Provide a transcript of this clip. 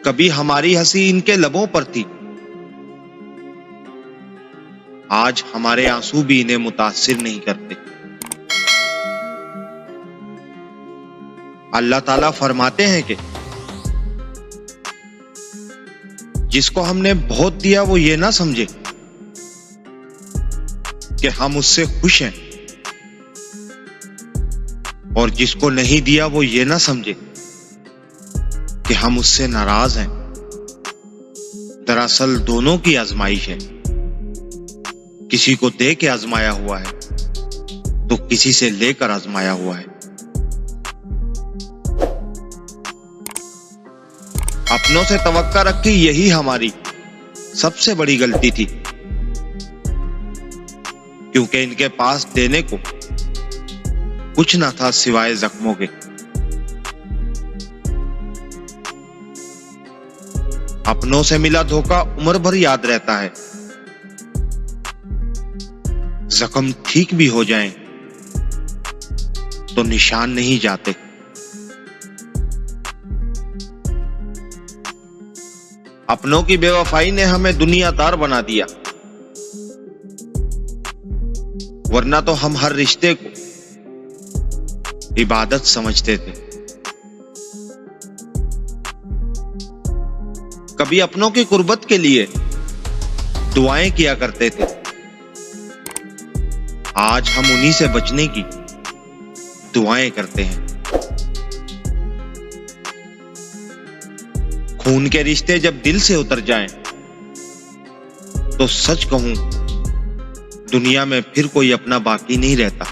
कभी हमारी हंसी इनके लबों पर थी, आज हमारे आंसू भी इन्हें मुतासिर नहीं करते। अल्लाह ताला फरमाते हैं कि जिसको हमने बहुत दिया वो ये ना समझे कि हम उससे खुश हैं, और जिसको नहीं दिया वो ये ना समझे कि हम उससे नाराज हैं। दरअसल दोनों की आजमाइश है, किसी को दे के आजमाया हुआ है तो किसी से लेकर आजमाया हुआ है। अपनों से तवक्का रखी यही हमारी सबसे बड़ी गलती थी, क्योंकि इनके पास देने को कुछ ना था सिवाय जख्मों के। अपनों से मिला धोखा उम्र भर याद रहता है, जख्म ठीक भी हो जाएं तो निशान नहीं जाते। अपनों की बेवफाई ने हमें दुनियादार बना दिया, वरना तो हम हर रिश्ते को इबादत समझते थे। कभी अपनों की कुर्बत के लिए दुआएं किया करते थे, आज हम उन्हीं से बचने की दुआएं करते हैं। खून के रिश्ते जब दिल से उतर जाएं, तो सच कहूं दुनिया में फिर कोई अपना बाकी नहीं रहता।